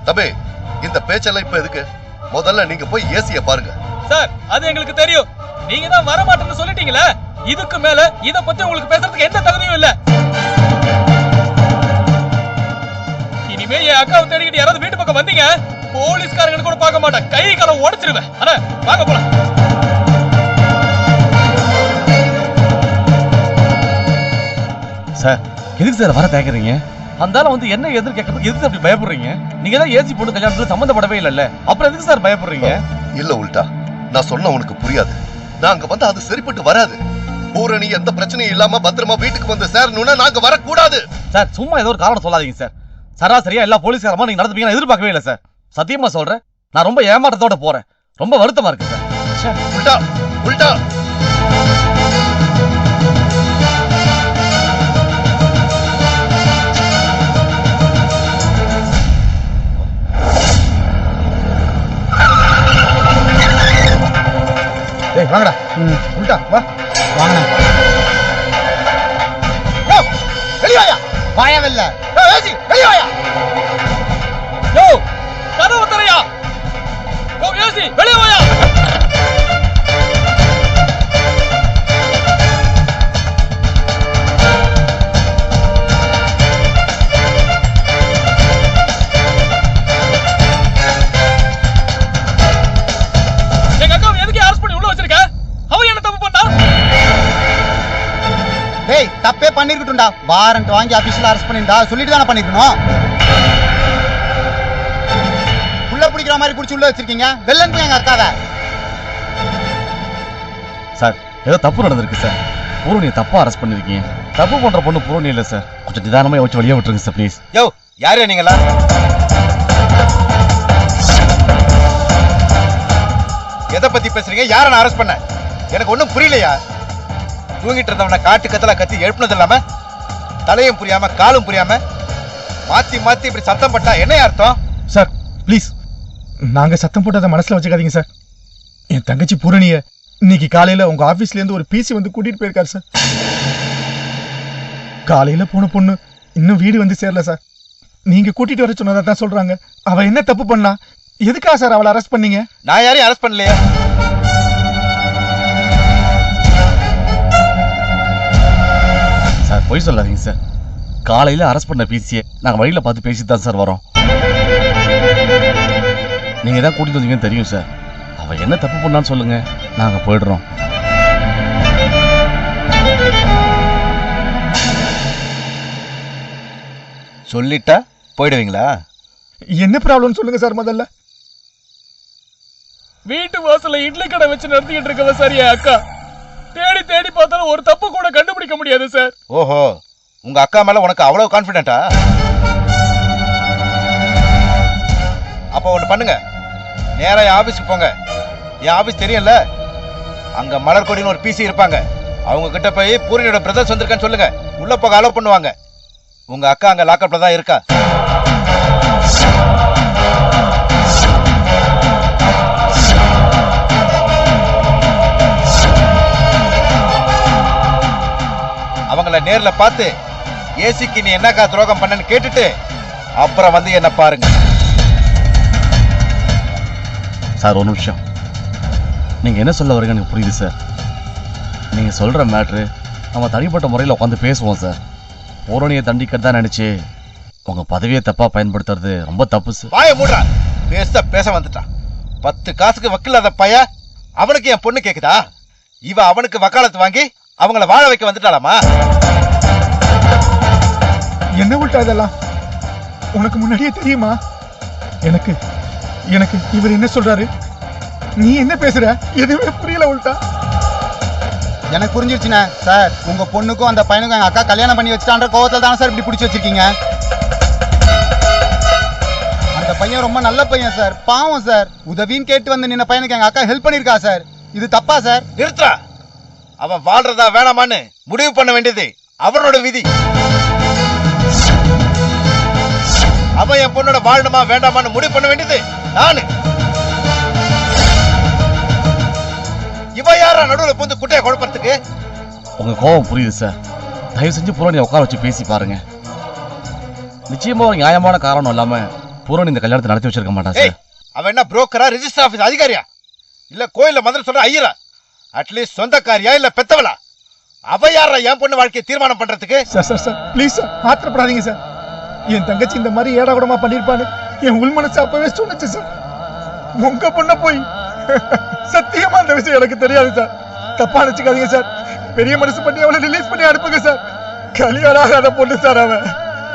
தம்பி, இந்த பேச்செல்லாம் இப்ப எதுக்கு? முதல்ல நீங்க போய் ஏசிய பாருங்க. சார், அது எங்களுக்கு தெரியும். நீங்க தான் வர மாட்டேன்னு சொல்லிட்டீங்களே. இதுக்கு மேல இத பத்தி உங்களுக்கு பேசுறதுக்கு எந்த தகுதியும் இல்ல. இனிமே என் அக்காவை தேடிக்கிட்டு யாராவது வீட்டு பக்கம் வந்தீங்க, போலீஸ்காரங்க கூட பார்க்க மாட்டேன், கை காலை உடைச்சிருவேன். அட வாங்க போலாம். சார், எதுக்கு சார் வர தேக்குறீங்க? அந்தால வந்து என்ன எதிர் கேட்கறதுக்கு எதுக்கு அப்படி பயப்படுறீங்க? நீங்க தான் ஏசி பொண்ணு கல்யாணத்துல சம்பந்தப்படவே இல்லல்ல, அப்புறம் எதுக்கு சார் பயப்படுறீங்க? இல்ல உல்டா, நான் சொன்ன உனக்கு புரியாது. நாங்க வந்து அது சரிப்பட்டு வராது. பூரணி எந்த பிரச்சனையும் இல்லாம பத்திரமா வீட்டுக்கு வந்து சேரணும்னா நாங்க வரக்கூடாது. சார், சும்மா ஏதோ ஒரு காரணம் சொல்லாதீங்க சார். சராசரியா எல்லா போலீஸ்காரமா நீங்க நடந்துப்பீங்கன்னு எதிர்பார்க்கவே இல்லை சார். சத்தியமா சொல்றேன், நான் ரொம்ப ஏமாற்றத்தோட போறேன். ரொம்ப வருத்தமா இருக்கு சார். உல்டா உல்டா டேய் வாங்கடா. உல்டா வா. வாங்கடா. யோ வெளிய வாயா. வாயவில்ல. ஏசி வெளிய வாயா. யோ கதவு தரையா. யோ ஏசி வெளிய வாயா. டேய் தப்பே பண்ணிருக்கட்டும்டா. வாரண்ட் வாங்கி ஆபீஸ்ல அரெஸ்ட் பண்ணிருந்தா சொல்லிட்டு தானே பண்ணிருக்கணும். உள்ள பிடிக்கிற மாதிரி பிடிச்சி உள்ள வச்சிருக்கீங்க. வெள்ளன் போய் எங்க அக்காவை. சார், ஏதோ தப்பு நடந்திருக்கு சார். பூரணியை தப்பா அரெஸ்ட் பண்ணிருக்கீங்க. தப்பு பண்ற பொண்ணு பூரணி இல்ல சார். கொஞ்சம் நிதானமா யோசிச்சு வெளியே விட்டுருங்க சார் ப்ளீஸ். யோ யாரு நீங்களா? எதை பத்தி பேசுறீங்க? யாரை நான் அரெஸ்ட் பண்ண? எனக்கு ஒன்றும் புரியலையா? தூங்கிட்டு இருந்தவனை காட்டு கத்தலா கத்தி எழுப்பினது இல்லாம தலையும் புரியாம காலும் புரியாம மாத்தி மாத்தி இப்படி சத்தம் பட்டா என்ன அர்த்தம்? சார் ப்ளீஸ், நாங்க சத்தம் போட்டதை மனசுல வச்சுக்காதீங்க சார். என் தங்கச்சி பூரணிய இன்னைக்கு காலையில உங்க ஆபீஸ்ல இருந்து ஒரு பிசி வந்து கூட்டிட்டு போயிருக்காரு சார். காலையில போன பொண்ணு இன்னும் வீடு வந்து சேரல சார். நீங்க கூட்டிட்டு வர சொன்னதா தான் சொல்றாங்க. அவ என்ன தப்பு பண்ணா? எதுக்கா சார் அவளை அரெஸ்ட் பண்ணீங்க? நான் யாரையும் அரெஸ்ட் பண்ணலையே. சார், பொய் சொல்லாதீங்க சார். காலையில அரெஸ்ட் பண்ண பிசியை நாங்க வழியில பார்த்து பேசிட்டு தான் சார் வரோம். நீங்க தான் கூட்டிட்டு வந்தீங்கன்னு தெரியும் சார். அவ என்ன தப்பு பண்ணான்னு சொல்லுங்க, நாங்க போயிடுறோம். சொல்லிட்டா போயிடுவீங்களா? என்ன ப்ராப்ளம் சொல்லுங்க சார் முதல்ல. வீட்டு வாசல்ல இட்லி கடை வச்சு நடத்திக்கிட்டு இருக்கவ சார் என் அக்கா. தேடி தேடி பார்த்தாலும் ஒரு தப்பு கூட கண்டுபிடிக்க முடியாது சார். ஓஹோ, உங்க அக்கா மேல உனக்கு அவ்வளவு கான்பிடென்ட்டா? அப்ப ஒண்ணு பண்ணுங்க, நேரா என் ஆபீஸ்க்கு போங்க. என் ஆபீஸ் தெரியும்ல, அங்க மலர்கொடின்னு ஒரு பிசி இருப்பாங்க. அவங்க கிட்ட போய் பூரணியோட பிரதர்ஸ் வந்திருக்கான்னு சொல்லுங்க. உள்ள போக அலோவ் பண்ணுவாங்க. உங்க அக்கா அங்க லாக்அப்ல தான் இருக்கா. அவங்கள நேர்ல பார்த்து ஏசிக்கு நீ என்னக்கா துரோகம் பண்ணன்னு கேட்டுட்டு அப்புறம் வந்து என்ன பாருங்க. சார், ஒரு நிமிஷம். நீங்க என்ன சொல்ல வரீங்க எனக்கு புரியுது சார். நீங்க சொல்ற மேட்ரு நம்ம தனிப்பட்ட முறையில் உட்காந்து பேசுவோம் சார். பூரணியை தண்டிக்கிறதா நினைச்சு உங்க பதவியை தப்பா பயன்படுத்துறது ரொம்ப தப்பு சார். வாய மூடுறா. பேச வந்துட்டான். 10 காசுக்கு வக்கில்லாத பைய அவனுக்கு என் பொண்ணு கேக்குதா? இவ அவனுக்கு வக்காலத்து வாங்கி அவங்கள வாழ வைக்க வந்துட்டாளாமா? என்ன உல்டா இதெல்லாம்? உனக்கு முன்னாடியே தெரியுமா? எனக்கு எனக்கு இவர் என்ன சொல்றாரு? நீ என்ன பேசுற? எதுவுமே புரியல உல்டா. எனக்கு புரிஞ்சிருச்சுண்ணே சார். உங்க பொண்ணுக்கும் அந்த பையனுக்கும் எங்க அக்கா கல்யாணம் பண்ணி வச்சுட்டான்ற கோவத்தில் தானே சார் இப்படி பிடிச்சி வச்சிருக்கீங்க. அந்த பையன் ரொம்ப நல்ல பையன் சார். பாவம் சார். உதவின்னு கேட்டு வந்து நின்ன பையனுக்கு எங்க அக்கா ஹெல்ப் பண்ணிருக்கா சார். இது தப்பா சார்? நிறுத்தா. அவன் வாழ்றதா வேணாமான்னு முடிவு பண்ண வேண்டியது அவனோட விதி. அவன் என் பொண்ணோட வாழணுமா வேண்டாமான்னு முடிவு பண்ண வேண்டியது நானு. இவ யாரா நடுவில் புந்து குட்டையை குழப்பறதுக்கு? உங்க கோபம் புரியுது சார். தயவு செஞ்சு பூரணியை உட்கார வச்சு பேசி பாருங்க. நிச்சயமா ஒரு நியாயமான காரணம் இல்லாம பூரணி இந்த கல்யாணத்தை நடத்தி வச்சிருக்க மாட்டான் ஏய் சார். அவன் என்ன புரோக்கரா ரிஜிஸ்டர் ஆபீஸ் அதிகாரியா இல்ல கோயில்ல மந்திரம் சொல்ற ஐயரா அட்லீஸ்ட் சொந்தக்காரியா இல்ல பெத்தவளா அவ யாரா என் பொண்ணு வாழ்க்கையை தீர்மானம் பண்றதுக்கு சார் ப்ளீஸ் சார் ஆத்திரப்படாதீங்க சார். என் தங்கச்சி இந்த மாதிரி ஏடா கூடமா பண்ணிருப்பான்னு என் உள் மனசு அப்பவே சொன்னுச்சு சார். உங்க பொண்ண போய் சத்தியமா அந்த விஷயம் எனக்கு தெரியாது சார். தப்பா நினைச்சுக்காதீங்க சார். பெரிய மனசு பண்ணி அவளை ரிலீஸ் பண்ணி அனுப்புங்க சார். கல்யாணம் ஆகாத பொண்ணு சார். அவன்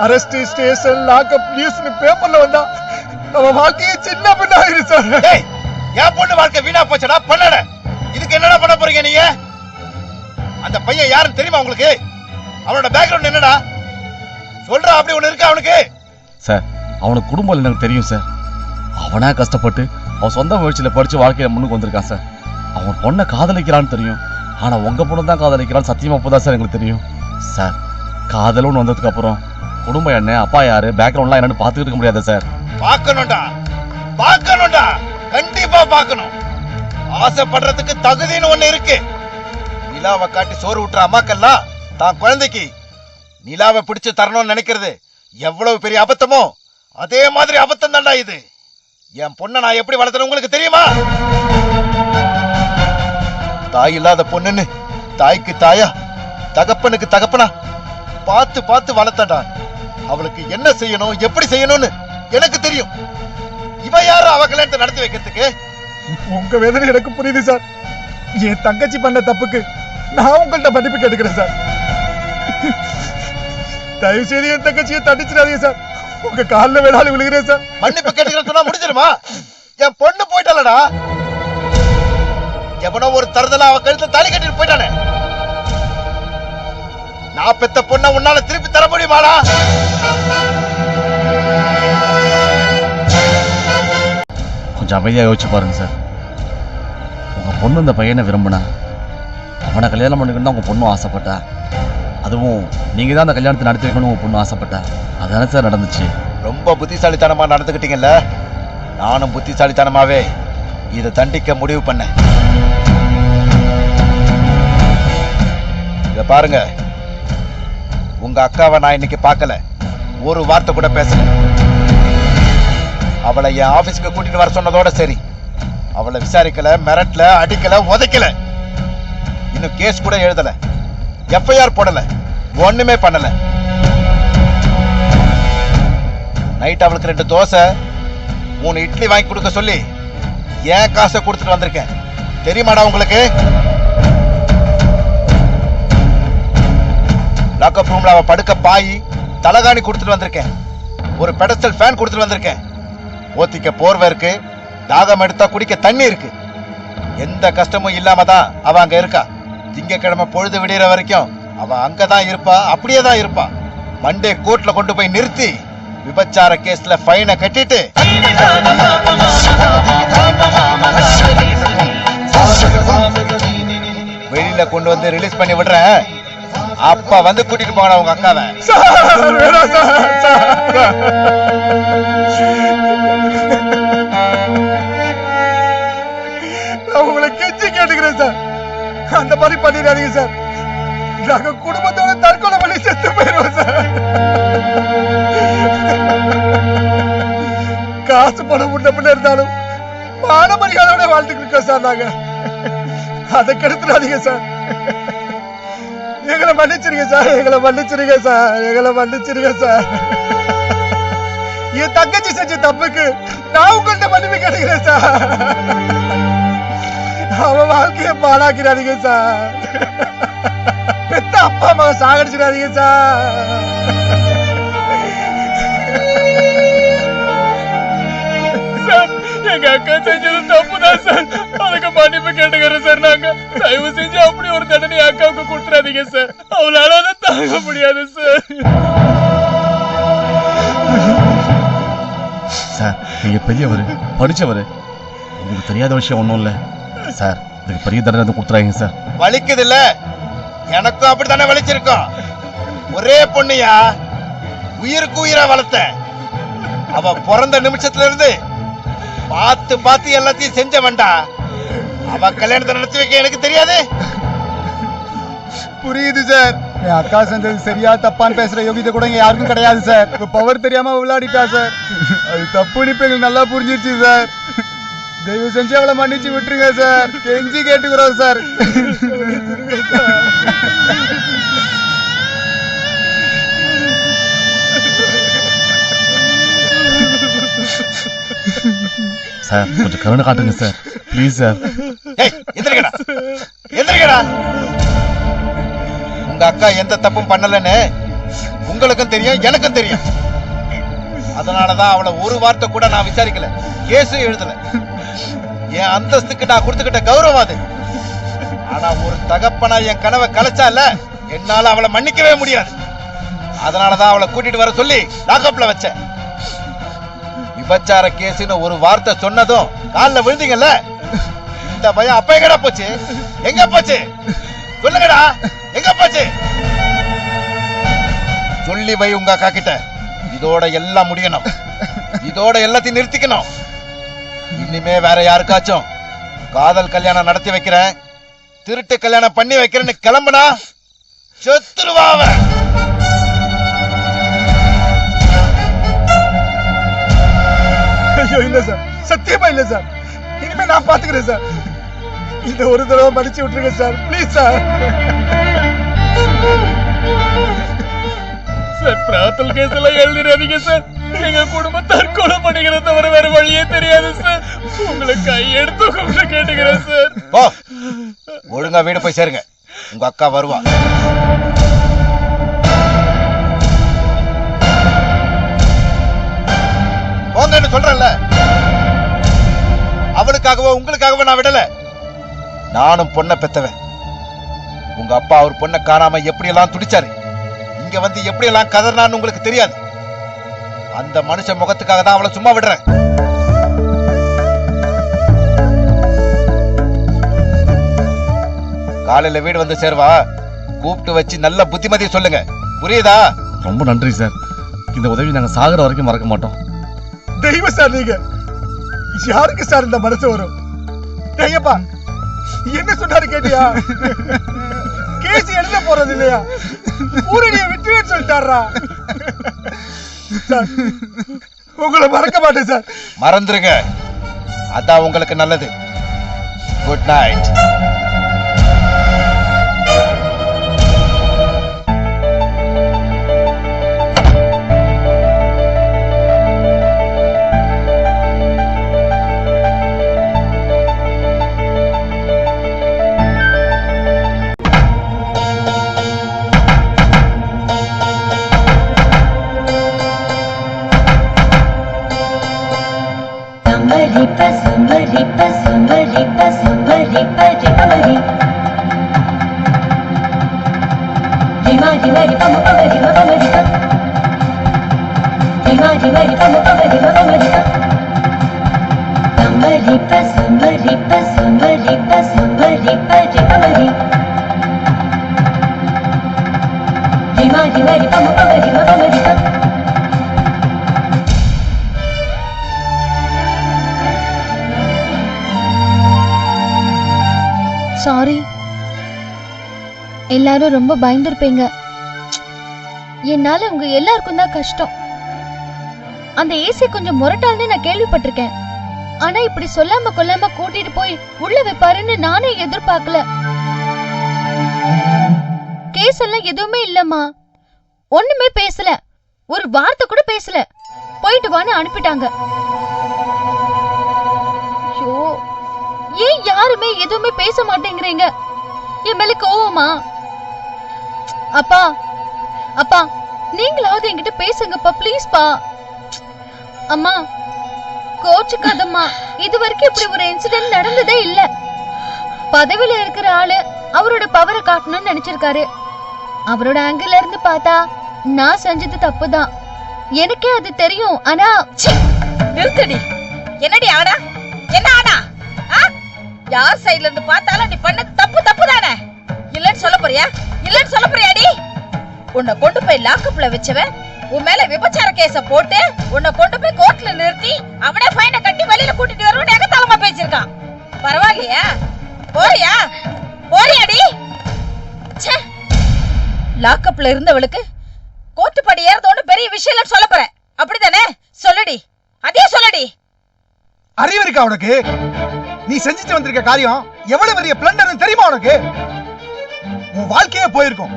அரெஸ்ட் ஸ்டேஷன் லாக்அப் நியூஸ்னு பேப்பர்ல வந்தா அவன் வாழ்க்கையை சின்ன பின்ன ஆயிரு சார். ஏய் என் பொண்ணு வாழ்க்கை வீணா போச்சடா பண்ணட. இதுக்கு என்னடா பண்ண போறீங்க நீங்க? அந்த பையன் யாருன்னு தெரியுமா உங்களுக்கு? அவனோட பேக்ரவுண்ட் என்னடா சொல்றா? அப்படி ஒண்ணு இருக்கா அவனுக்கு? சார் அவனுக்கு குடும்பம் எனக்கு தெரியும் சார். அவனா கஷ்டப்பட்டு அவன் சொந்த முயற்சியில் படிச்சு வாழ்க்கையில முன்னுக்கு வந்திருக்கான் சார். அவன் பொண்ணை காதலிக்கிறான்னு தெரியும். ஆனா உங்க பொண்ணு தான் காதலிக்கிறான்னு சத்தியமா அப்போதான் சார் எங்களுக்கு தெரியும் சார். காதலுன்னு வந்ததுக்கு அப்புறம் குடும்பம் என்ன, அப்பா யாரு, பேக்ரவுண்ட்லாம் என்னன்னு பார்த்துக்கிட்டு இருக்க முடியாது சார். பார்க்கணும்டா கண்டிப்பா பார்க்கணும். ஆசைப்படுறதுக்கு தகுதின்னு ஒண்ணு இருக்கு. நிலாவை காட்டி சோறு விட்டுற அம்மாக்கெல்லாம் தான் குழந்தைக்கு நிலாவை பிடிச்சு தரணும்னு நினைக்கிறது எவ்வளவு பெரிய அபத்தமோ அதே மாதிரி அபத்தம் தான்டா இது. என் பொண்ணை நான் எப்படி வளர்த்தேன்னு உங்களுக்கு தெரியுமா? தாய் இல்லாத பொண்ணுன்னு தாய்க்கு தாயா தகப்பனுக்கு தகப்பனா பார்த்து பார்த்து வளர்த்தடா. அவளுக்கு என்ன செய்யணும் எப்படி செய்யணும்னு எனக்கு தெரியும். இவன் யாரு அவ கல்யாணத்தை நடத்தி வைக்கிறதுக்கு? உங்க வேதனை எனக்கு புரியுது சார். என் தங்கச்சி பண்ண தப்புக்கு நான் உங்கள்ட்ட மன்னிப்பு கேட்டுக்கிறேன் சார். தயவு செய்து என் தங்கச்சியை தண்டிச்சிடாதீங்க சார். உங்க காலில் வேணாலும் விழுகிறேன் சார். மன்னிப்பு கேட்டுக்கிறேன்னு சொன்னா முடிஞ்சிருமா? என் பொண்ணு போயிட்டாளடா. எவனோ ஒரு தருதலா அவ கழுத்துல தாலி கட்டிட்டு போயிட்டானே. நான் பெத்த பொண்ணை உன்னால திருப்பி தர முடியுமாடா? கொஞ்சம் அமைதியாக யோசிச்சு பாருங்க சார். உங்க பொண்ணு இந்த பையனை விரும்பினா அவனை கல்யாணம் பண்ணிக்கணும் தான் உங்க பொண்ணும் ஆசைப்பட்டா. அதுவும் நீங்க தான் அந்த கல்யாணத்தை நடத்தி வைக்கணும் உங்க பொண்ணு ஆசைப்பட்டா. அதானே சார் நடந்துச்சு. ரொம்ப புத்திசாலித்தனமா நடந்துக்கிட்டீங்கல்ல. நானும் புத்திசாலித்தனமாவே இதை தண்டிக்க முடிவு பண்ணேன். இத பாருங்க, உங்க அக்காவை நான் இன்னைக்கு பார்க்கல, ஒரு வார்த்தை கூட பேசல. அவளை என் ஆபீஸ்க்கு கூட்டிட்டு வர சொன்னதோட சரி. அவளை விசாரிக்கல, மிரட்டல, அடிக்கல, உதைக்கல. இன்னும் கேஸ் கூட எழுதல, எஃப்ஐஆர் போடல, ஒண்ணுமே பண்ணல. நைட் அவளுக்கு 2 தோசை 3 இட்லி வாங்கி கொடுக்க சொல்லி ஏன் காசை கொடுத்துட்டு வந்திருக்கேன் தெரியுமாடா உங்களுக்கு? லாக்அப் ரூம்ல அவ படுக்க பாய் தலகாணி கொடுத்துட்டு வந்திருக்கேன். ஒரு பெடஸ்டல் ஃபேன் கொடுத்துட்டு வந்திருக்கேன். ஓத்திக்க போர்வை இருக்கு, தாகம் எடுத்தா குடிக்க தண்ணி இருக்கு. எந்த கஷ்டமும் இல்லாம தான் அவ அங்க இருக்கா. திங்கக்கிழமை பொழுது விடியற வரைக்கும் அவ அங்கதான் இருப்பா, அப்படியே தான் இருப்பா. மண்டே கோர்ட்ல கொண்டு போய் நிறுத்தி விபச்சார கேஸ்ல ஃபைனை கட்டிட்டு வெளியில கொண்டு வந்து ரிலீஸ் பண்ணி விடுறேன். அப்ப வந்து கூட்டிட்டு போங்க உங்க அக்காவை. நான் உங்களை கெஞ்சி கேட்டுக்கிறேன் சார். அந்த மாதிரி பண்ணிடாதீங்க சார். நாங்க குடும்பத்தோட தற்கொலை பண்ணி செத்து போயிடுவோம் சார். காசு பணம் முன்ன பின்ன இருந்தாலும் மானமரியாதையோட வாழ்ந்துட்டு இருக்கோம் சார். நாங்க அதை கெடுத்துடாதீங்க சார். எங்களை மன்னிச்சிருங்க சார். எங்களை மன்னிச்சிருங்க சார். எங்களை மன்னிச்சிருங்க சார். என் தங்கச்சி செஞ்ச தப்புக்கு நான் உங்கள்ட்ட மன்னிப்பு கேட்டுக்கிறேன் சார். அவன் வாழ்க்கையை பாழாக்கிறாதீங்க சார். பெத்த அப்பா அம்மாவை சாகடிச்சிடாதீங்க சார். எங்க அக்கா செஞ்சது தப்புதான் சார். அதுக்கு மன்னிப்பு கேட்டுக்கிறேன் சார். நாங்க தயவு செஞ்சு அப்படி ஒரு தண்டனை அக்காவுக்கு கொடுத்துறாதீங்க சார். அவளால அதை தாங்க முடியாது சார். சார் நீங்க பெரியவர், படிச்சவர், உங்களுக்கு தெரியாத விஷயம் ஒன்றும் இல்லை சார். இதுக்கு பெரிய தண்டனை கொடுத்துறாங்க சார். வலிக்குது இல்ல? எனக்கும் அப்படித்தானே வலிச்சிருக்கோம். ஒரே பொண்ணையா உயிருக்கு உயிரா வளர்த்த. அவ பிறந்த நிமிஷத்துல இருந்து பார்த்து பார்த்து எல்லாத்தையும் செஞ்ச வேண்டாம். அவ கல்யாணத்தை நடத்தி வைக்க எனக்கு தெரியாது. புரியுது சார். என் அக்கா செஞ்சது சரியா தப்பான்னு பேசுற யோகிதை கூட இங்க யாருக்கும் கிடையாது சார். இப்ப பவர் தெரியாம விளையாடிட்டா சார். அது தப்புன்னு இப்ப எங்களுக்கு நல்லா புரிஞ்சிருச்சு சார். தயவு செஞ்சு அவளை மன்னிச்சு விட்டுருங்க சார். கெஞ்சி கேட்டுக்கிறோம் சார். சார் கொஞ்சம் கருணை காட்டுங்க சார், ப்ளீஸ் சார். ஏய், எந்திரிக்கடா எந்திரிக்கடா. உங்க அக்கா எந்த தப்பும் பண்ணலன்னு உங்களுக்கும் தெரியும், எனக்கும் தெரியும். அதனாலதான் அவளை ஒரு வார்த்தை கூட நான் விசாரிக்கல, கேஸும் எழுதல. என் அந்தஸ்துக்கு நான் கொடுத்துக்கிட்ட கௌரவம் அது. ஆனா ஒரு தகப்பனா என் கனவை கலைச்சால என்னால அவளை மன்னிக்கவே முடியாது. அதனாலதான் அவளை கூட்டிட்டு வர சொல்லி லாக்அப்ல வச்சேன். விபச்சார கேஸ்னு ஒரு வார்த்தை சொன்னதும் காலில் விழுந்தீங்கல்ல, இந்த பயம் அப்ப எங்கடா போச்சு? எங்க போச்சு சொல்லுங்கடா, எங்க போச்சு? சொல்லி வை உங்க அக்கா கிட்ட. இதோட எல்லாம் முடியணும், இதோட எல்லாத்தையும் நிறுத்திக்கணும். இனிமே வேற யாருக்காச்சும் காதல் கல்யாணம் நடத்தி வைக்கிறேன், திருட்டு கல்யாணம் பண்ணி வைக்கிறேன்னு கிளம்புனா செத்துருவா அவன். ஐயோ இல்ல சார், சத்தியமா இல்ல சார். இனிமே நான் பாத்துக்கிறேன் சார். இந்த ஒரு தடவை மன்னிச்சு விட்டுருங்க sir, please sir. Sir brothel case எல்லாம் எழுதிடாதீங்க சார். எங்க குடும்பம் தற்கொலை பண்ணிக்கிறத தவிர வேற வழியே தெரியாது சார். உங்களை கையெடுத்து கூப்பிட்டு கேட்டுக்கிறேன் சார். போ, ஒழுங்கா வீடு போய் சேருங்க. உங்க அக்கா வருவா. போங்கன்னு சொல்றேன்ல. அவளுக்காகவோ உங்களுக்காகவோ நான் விடல. நானும் பொண்ணை பெத்தவன். உங்க அப்பா அவர் பொண்ணை காணாம எப்படி எல்லாம் துடிச்சாரு, இங்க வந்து எப்படி எல்லாம் கதறினான்னு உங்களுக்கு தெரியாது. அந்த மனுஷன் முகத்துக்காக தான் அவளை சும்மா விடுறேன். காலையில வீடு வந்து சேர்வா. கூப்பிட்டு வச்சு நல்ல புத்திமதி சொல்லுங்க, புரியுதா? ரொம்ப நன்றி சார். இந்த உதவி நாங்க சாகுற வரைக்கும் மறக்க மாட்டோம். தெய்வம் சார் நீங்க. யாருக்கு சார் இந்த மனசு வரும்? ஐயப்பா என்ன சொன்னாரு கேட்டியா? கேஸ் எழுத போறது இல்லையா, பூரணியை விட்டுன்னு சொல்லிட்டாரா சார். உங்களை மறக்க மாட்டேன் சார். மறந்துருங்க, அதான் உங்களுக்கு நல்லது. Good night. சாரி, எல்லாரும் ரொம்ப பயந்துருப்பீங்க. என்னால உங்க எல்லாருக்கும் தான் கஷ்டம். அந்த ஏசி கொஞ்சம் முரட்டால்னு நான் கேள்விப்பட்டிருக்கேன். ஆனா இப்படி சொல்லாம கொல்லாம கூட்டிட்டு போய் உள்ள வைப்பாருன்னு நானே எதிர்பார்க்கல. கேஸ் எல்லாம் எதுவுமே இல்லம்மா, ஒண்ணுமே பேசல, ஒரு வார்த்தை கூட பேசல, போயிட்டு வான்னு அனுப்பிட்டாங்க. ஐயோ, ஏன் யாருமே எதுவுமே பேச மாட்டேங்கிறீங்க? என் மேல கோவமா? அப்பா அப்பா நீங்களாவது என்கிட்ட பேசுங்கப்பா, ப்ளீஸ் பா. அம்மா கோச்சுக்காதம்மா, இது வரைக்கும் இப்படி ஒரு இன்சிடென்ட் நடந்ததே இல்ல. பதவியில இருக்கிற ஆளு அவரோட பவரை காட்டணும்னு நினைச்சிருக்காரு. அவரோட ஆங்கிள் இருந்து பார்த்தா நான் செஞ்சது தப்புதான், எனக்கே அது தெரியும். ஆனா நிறுத்தடி. என்னடி ஆனா? என்ன ஆனா? யார் சைடுல இருந்து பார்த்தாலும் நீ பண்ணது தப்பு தப்பு தானே. இல்லன்னு சொல்ல போறியா? இல்லன்னு சொல்ல போறியாடி? உன்னை கொண்டு போய் லாக்அப்ல வச்சவன் உன் மேல விபச்சார கேஸ போட்டு உன்னை கொண்டு போய் கோர்ட்ல நிறுத்தி அவனே ஃபைனை கட்டி வெளியில கூட்டிட்டு வருவான்னு எகத்தாளமா பேசிருக்கான். பரவாயில்லையா? போறியா? போறியாடி? லாக்கப்ல இருந்தவளுக்கு கோர்ட்டு படி ஏறதோன்னு பெரிய விஷயம் இல்லைன்னு சொல்ல போற அப்படிதானே? சொல்லுடி, அதே சொல்லுடி. அறிவு இருக்கா உனக்கு? நீ செஞ்சுட்டு வந்திருக்க காரியம் எவ்வளவு பெரிய பிளண்டர்னு தெரியுமா உனக்கு? உன் வாழ்க்கையே போயிருக்கும்.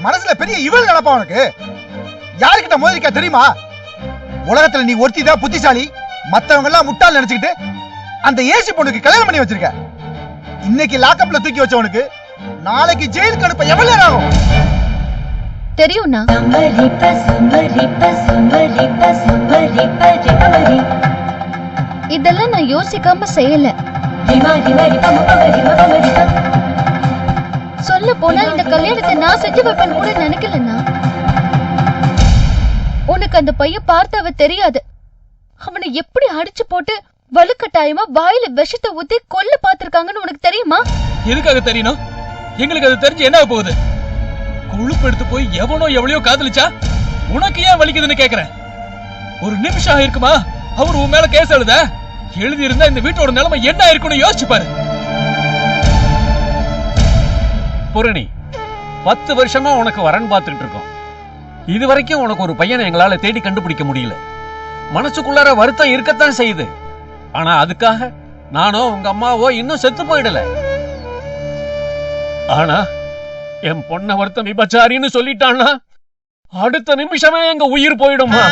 மனசுல பெரிய இவள் நினைப்பா உனக்கு. யாருக்கிட்ட மோதிருக்கா தெரியுமா? உலகத்துல நீ ஒருத்திதான் புத்திசாலி, மத்தவங்க எல்லாம் முட்டாள் நினைச்சுக்கிட்டு அந்த ஏசி பொண்ணுக்கு கல்யாணம் பண்ணி வச்சிருக்க. இன்னைக்கு லாக்கப்ல தூக்கி வச்சவனுக்கு நாளைக்கு ஜெயிலுக்கு அனுப்ப எவ்வளவு நேரம் ஆகும் தெரியும்னா? இதெல்லாம் நான் யோசிக்காம செய்யல. சொல்ல போனா இந்த கல்யாணத்தை நான் செஞ்சு வைப்பேன்னு கூட நினைக்கலன்னா. உனக்கு அந்த பையன் பார்த்தாவ தெரியாது. அவனை எப்படி அடிச்சு போட்டு வலுக்கட்டாயமா வாயில விஷத்தை ஊத்தி கொல்ல பாத்திருக்காங்கன்னு உனக்கு தெரியுமா? எதுக்காக தெரியணும்? எங்களுக்கு அது தெரிஞ்சு என்ன போகுது? கொழுப்பு எடுத்து போய் எவனோ எவ்வளையோ காதலிச்சா உனக்கு ஏன் வலிக்குதுன்னு கேக்குறேன். ஒரு நிமிஷம் ஆயிருக்குமா அவர் உன் மேல கேஸ் எழுதி இருந்தா இந்த வீட்டோட நிலைமை என்ன இருக்குன்னு யோசிச்சு பாரு. பூரணி, 10 வருஷமா உனக்கு வரன் பார்த்துட்டு இருக்கோம். இது வரைக்கும் உனக்கு ஒரு பையனை எங்களால தேடி கண்டுபிடிக்க முடியல. மனசுக்குள்ளார வருத்தம் இருக்கத்தான் செய்யுது. ஆனா அதுக்காக நானோ உங்க அம்மாவோ இன்னும் செத்து போயிடல. ஆனா என் பொண்ண வருத்தம் விபச்சாரின்னு சொல்லிட்டான்னா அடுத்த நிமிஷமே எங்க உயிர் போயிடுமா?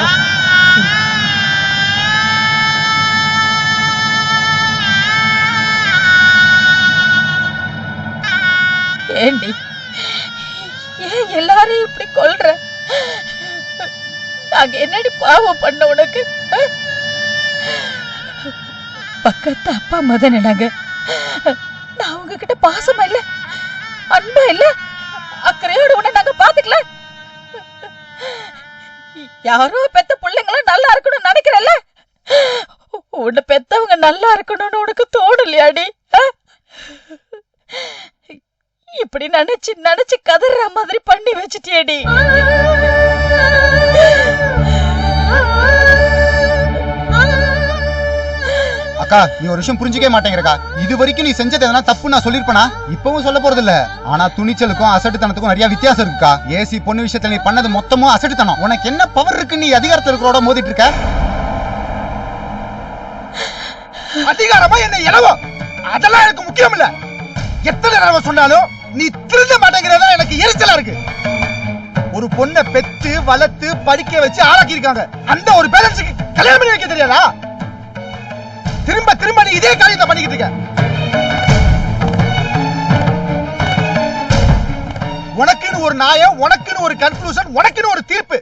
ஏண்டி ஏன் எல்லாரையும் இப்படி கொல்ற? நாங்க என்னடி பாவம் பண்ண உனக்கு? பக்கத்து அப்பா அம்மா தானே நாங்க. நான் உங்ககிட்ட பாசமா இல்ல, அன்பா இல்ல, அக்கறையோட உன்னை நாங்க பாத்துக்கல. யாரோ பெத்த பிள்ளைங்களும் நல்லா இருக்கணும்னு நினைக்கிறல்ல, உன்னை பெத்தவங்க நல்லா இருக்கணும்னு உனக்கு தோணலையாடி? இப்படி நினைச்சு நினைச்சு கதற மாதிரி பண்ணி வச்சிட்டியேடி. அக்கா, நீ ஒரு விஷயம் புரிஞ்சுக்கவே மாட்டேங்கிறக்கா. இது வரைக்கும் நீ செஞ்சது எதனா தப்பு நான் சொல்லிருப்பனா? இப்பவும் சொல்ல போறது இல்ல. ஆனா துணிச்சலுக்கும் அசட்டுத்தனத்துக்கும் நிறைய வித்தியாசம் இருக்குக்கா. ஏசி பொண்ணு விஷயத்துல நீ பண்ணது மொத்தமும் அசட்டுத்தனம். உனக்கு என்ன பவர் இருக்கு நீ அதிகாரத்துல இருக்கிறோட மோதிட்டு இருக்க? அதிகாரமா என்ன இலவோ அதெல்லாம் எனக்கு முக்கியம் இல்ல. எத்தனை தடவை சொன்னாலும் நீ திருந்த மாட்டேங்கிறதா எனக்கு எரிச்சலா இருக்கு. ஒரு பொண்ணை பெத்து வளர்த்து படிக்க வச்சு ஆளாக்கி இருக்காங்க. அந்த ஒரு பேரண்ட்ஸுக்கு கல்யாணம் பண்ணி வைக்க தெரியாதா? திரும்ப திரும்ப நீ இதே காரியத்தை பண்ணிக்கிட்டு இருக்க. உனக்குன்னு ஒரு நியாயம், உனக்குன்னு ஒரு கன்க்ளூஷன், உனக்குன்னு ஒரு தீர்ப்பு.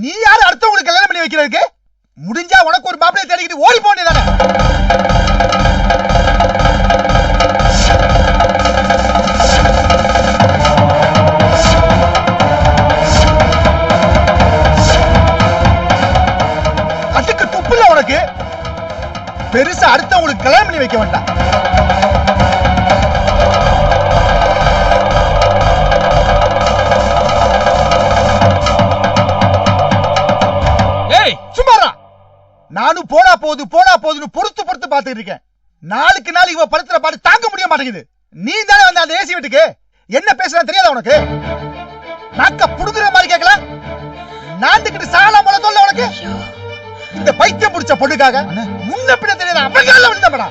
நீ யாரு அடுத்தவங்களுக்கு கல்யாணம் பண்ணி வைக்கிறதுக்கு? முடிஞ்சா உனக்கு ஒரு மாப்பிளையை தேடிக்கிட்டு ஓடி போனேதானே? அதுக்கு துப்புல உனக்கு பெருசா அடுத்தவங்களுக்கு கல்யாணம் பண்ணி வைக்க வேண்டாம். சும்மாரா, நானும் போனா போதுன்னு பொறுத்து பார்த்துட்டு இருக்கேன். நாளுக்கு நாள் இவ படுத்துற பாடு தாங்க முடிய மாட்டேங்குது. நீ தானே வந்து அந்த ஏசி வீட்டுக்கு என்ன பேசுறேன்னு தெரியாத உனக்கு? நாக்க புடுங்குற மாதிரி கேட்கல. நாண்டுக்கிட்டு சாலா போல சொல்ல உனக்கு. இந்த பைத்தியம் பிடிச்ச பொண்ணுக்காக முன்ன பின்ன தெரியாத அப்பகால விழுந்த மாடா.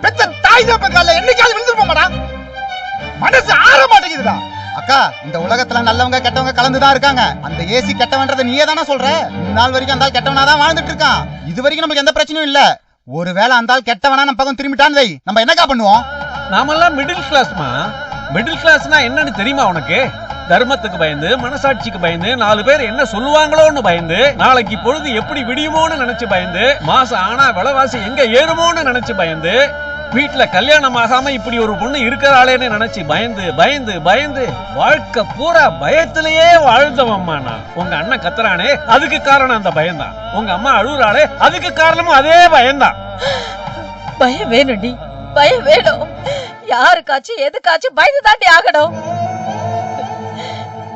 பெத்த தாய் தப்பகால என்னைக்காவது விழுந்துருப்ப மாடா. மனசு ஆற மாட்டேங்குதுடா. அக்கா, இந்த உலகத்துல நல்லவங்க கெட்டவங்க கலந்துதான் இருக்காங்க. அந்த ஏசி கெட்டவன்றதை நீயே தானே சொல்ற. நாள் வரைக்கும் அந்த கெட்டவனா தான் வாழ்ந்துட்டு இருக்கான். இது வரைக்கும் நமக்கு எந்த பிரச்சனையும் இல்ல. ஒருவேளை அந்த கெட்டவனா நம்ம பக்கம் திரும்பிட்டான்னு வை, நம்ம என்னக்கா பண்ணுவோம்? நாமெல்லாம் மிடில் கிளாஸ்மா. மிடில் கிளாஸ்னா என்னன்னு தெரியுமா உனக்கு? தர்மத்துக்கு பயந்து, மனசாட்சிக்கு பயந்து, 4 பேர் என்ன சொல்லுவாங்களோன்னு பயந்து, நாளைக்கு பொழுது எப்படி விடியுமோன்னு நினைச்சு பயந்து, மாசம் ஆனா விலைவாசி எங்க ஏறுமோன்னு நினைச்சு பயந்து, வீட்டுல கல்யாணம் ஆகாம இப்படி ஒரு பொண்ணு இருக்கிறாளேன்னு நினைச்சு பயந்து பயந்து பயந்து வாழ்க்கை பூரா பயத்திலேயே வாழ்ந்தவம்மா நான். உங்க அண்ணன் கத்துறானே அதுக்கு காரணம் அந்த பயம்தான். உங்க அம்மா அழுகுறாளே அதுக்கு காரணமும் அதே பயம்தான். பயம் வேணும்டி, பயம் வேணும். யாருக்காச்சும் எதுக்காச்சும் பயந்து தாண்டி ஆகணும்.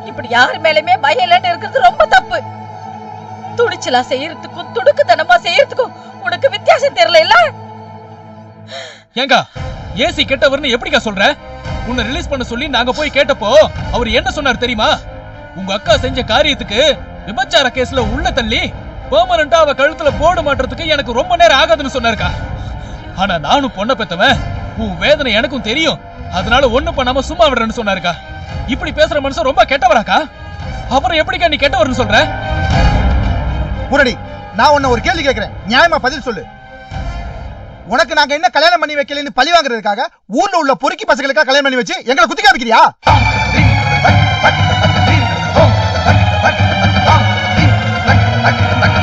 இப்படி யாரு மேலுமே பயம் இல்லைன்னு இருக்கிறது ரொம்ப தப்பு. துணிச்சலா செய்யறதுக்கும் துடுக்குத்தனமா செய்யறதுக்கும் உனக்கு வித்தியாசம் தெரியல இல்ல? ஏங்கா ஏசி கெட்டவர்னு எப்படிக்கா சொல்ற? உன்னை ரிலீஸ் பண்ண சொல்லி நாங்க போய் கேட்டப்போ அவர் என்ன சொன்னார் தெரியுமா? உங்க அக்கா செஞ்ச காரியத்துக்கு விபச்சார கேஸ்ல உள்ள தள்ளி பெர்மனண்டா அவ கழுத்துல போர்டு மாட்டுறதுக்கு எனக்கு ரொம்ப நேரம் ஆகாதுன்னு சொன்னாருக்கா. ஆனா நானும் பொண்ணை பெத்தவன், உன் வேதனை எனக்கும் தெரியும், அதனால ஒண்ணு பண்ணாம சும்மா விடுறேன்னு சொன்னாருக்கா. இப்படி பேசுற மனுஷன் ரொம்ப கெட்டவராக்கா? அப்புறம் எப்படிக்கா நீ கெட்டவர்னு சொல்ற? முரடி, நான் உன்னை ஒரு கேள்வி கேட்கிறேன், நியாயமா பதில் சொல்லு. உனக்கு நாங்க என்ன கல்யாணம் பண்ணி வைக்கலன்னு பழி வாங்குறதுக்காக ஊர்ல உள்ள பொறுக்கி பசங்களுக்கா கல்யாணம் பண்ணி வச்சு எங்களை குத்தி காமிக்கிறியா? டக்